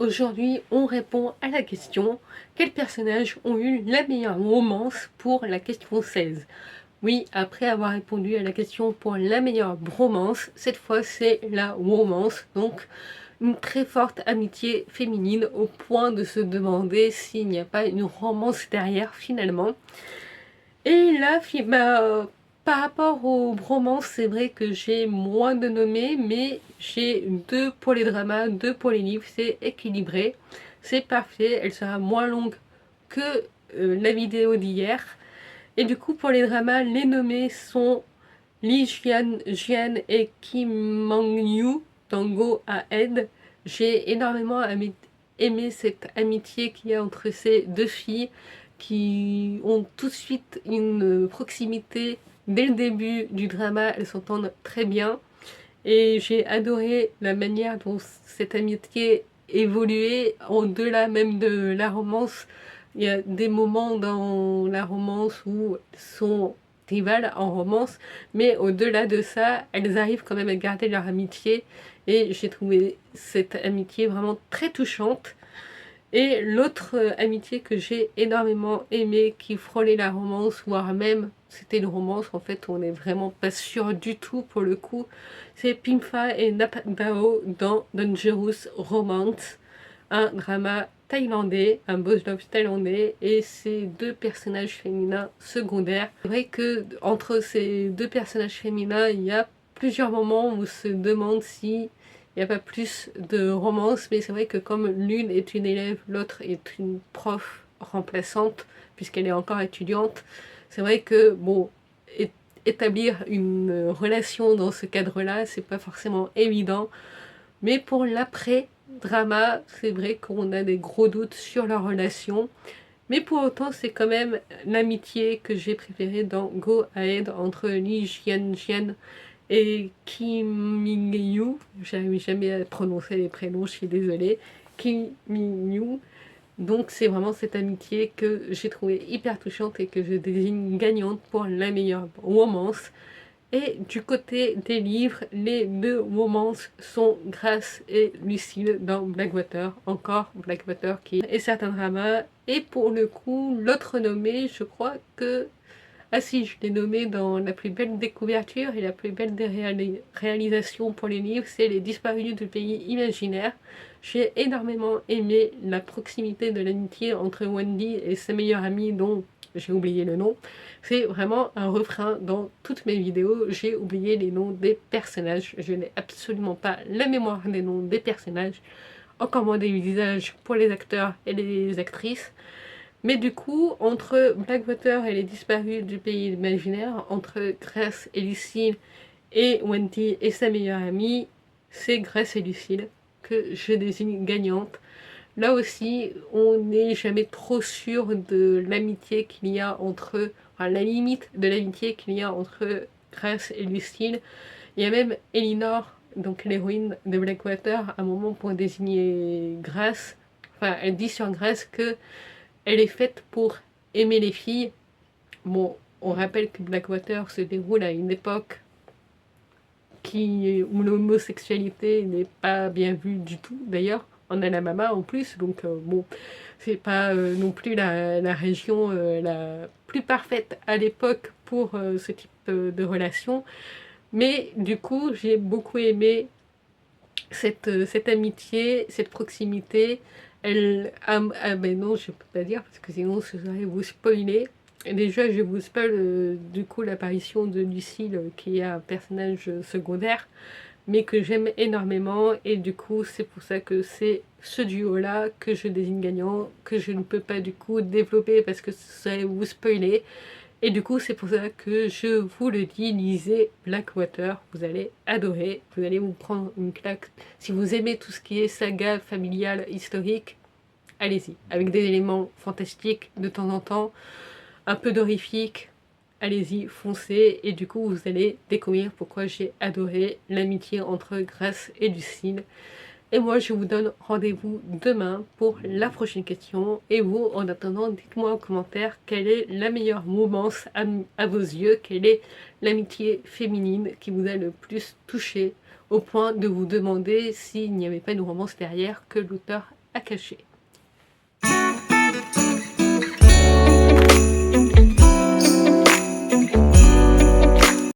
Aujourd'hui, on répond à la question: quels personnages ont eu la meilleure romance pour la question 16? Oui, après avoir répondu à la question pour la meilleure bromance, cette fois c'est la romance, donc une très forte amitié féminine au point de se demander s'il n'y a pas une romance derrière finalement. Et là, par rapport aux romances, c'est vrai que j'ai moins de nommés, mais j'ai deux pour les dramas, deux pour les livres, c'est équilibré, c'est parfait, elle sera moins longue que la vidéo d'hier. Et du coup, pour les dramas, les nommés sont Lee Jian et Kim Mang-yu dans Go Ahead. J'ai énormément aimé cette amitié qu'il y a entre ces deux filles qui ont tout de suite une proximité dès le début du drama, elles s'entendent très bien et j'ai adoré la manière dont cette amitié évoluait au-delà même de la romance. Il y a des moments dans la romance où elles sont rivales en romance, mais au-delà de ça, elles arrivent quand même à garder leur amitié et j'ai trouvé cette amitié vraiment très touchante. Et l'autre amitié que j'ai énormément aimée, qui frôlait la romance, voire même c'était une romance en fait, on n'est vraiment pas sûr du tout pour le coup, c'est Pimfa et Napdao dans Dangerous Romance, un drama thaïlandais, un boss love thaïlandais, et ces deux personnages féminins secondaires. C'est vrai que entre ces deux personnages féminins, il y a plusieurs moments où on se demande si il n'y a pas plus de romance, mais c'est vrai que comme l'une est une élève, l'autre est une prof remplaçante, puisqu'elle est encore étudiante, c'est vrai que, bon, établir une relation dans ce cadre-là, c'est pas forcément évident, mais pour l'après-drama, c'est vrai qu'on a des gros doutes sur leur relation, mais pour autant, c'est quand même l'amitié que j'ai préférée dans Go Ahead entre Lee Jian et Kim Min-yu, j'arrive jamais à prononcer les prénoms, je suis désolée, Kim Min-yu. Donc c'est vraiment cette amitié que j'ai trouvée hyper touchante et que je désigne gagnante pour la meilleure romance. Et du côté des livres, les deux romances sont Grace et Lucille dans Blackwater, encore Blackwater qui est certains dramas. Et pour le coup, l'autre nommé, je crois que ah si, je l'ai nommé dans la plus belle des couvertures et la plus belle des réalisations pour les livres, c'est Les Disparus du pays imaginaire. J'ai énormément aimé la proximité de l'amitié entre Wendy et sa meilleure amie dont j'ai oublié le nom. C'est vraiment un refrain dans toutes mes vidéos, j'ai oublié les noms des personnages. Je n'ai absolument pas la mémoire des noms des personnages, encore moins des visages pour les acteurs et les actrices. Mais du coup, entre Blackwater et les disparus du pays imaginaire, entre Grace et Lucille et Wendy et sa meilleure amie, c'est Grace et Lucille que je désigne gagnante. Là aussi, on n'est jamais trop sûr de l'amitié qu'il y a entre, enfin la limite de l'amitié qu'il y a entre Grace et Lucille. Il y a même Elinor, donc l'héroïne de Blackwater, à un moment pour désigner Grace. Enfin, elle dit sur Grace que elle est faite pour aimer les filles. Bon, on rappelle que Blackwater se déroule à une époque où l'homosexualité n'est pas bien vue du tout, d'ailleurs, en Alabama en plus, donc bon, c'est pas non plus la région la plus parfaite à l'époque pour ce type de relation, mais du coup, j'ai beaucoup aimé cette amitié, cette proximité. Ben non, je peux pas dire parce que sinon ce serait vous spoiler. Et déjà, je vous spoil du coup l'apparition de Lucille qui est un personnage secondaire, mais que j'aime énormément. Et du coup, c'est pour ça que c'est ce duo-là que je désigne gagnant, que je ne peux pas du coup développer parce que ce serait vous spoiler. Et du coup, c'est pour ça que je vous le dis, lisez Blackwater, vous allez adorer, vous allez vous prendre une claque. Si vous aimez tout ce qui est saga familiale, historique, allez-y. Avec des éléments fantastiques de temps en temps, un peu d'horrifique, allez-y, foncez. Et du coup, vous allez découvrir pourquoi j'ai adoré l'amitié entre Grace et Lucille. Et moi, je vous donne rendez-vous demain pour la prochaine question. Et vous, en attendant, dites-moi en commentaire quelle est la meilleure romance à vos yeux, quelle est l'amitié féminine qui vous a le plus touché, au point de vous demander s'il n'y avait pas une romance derrière que l'auteur à cacher.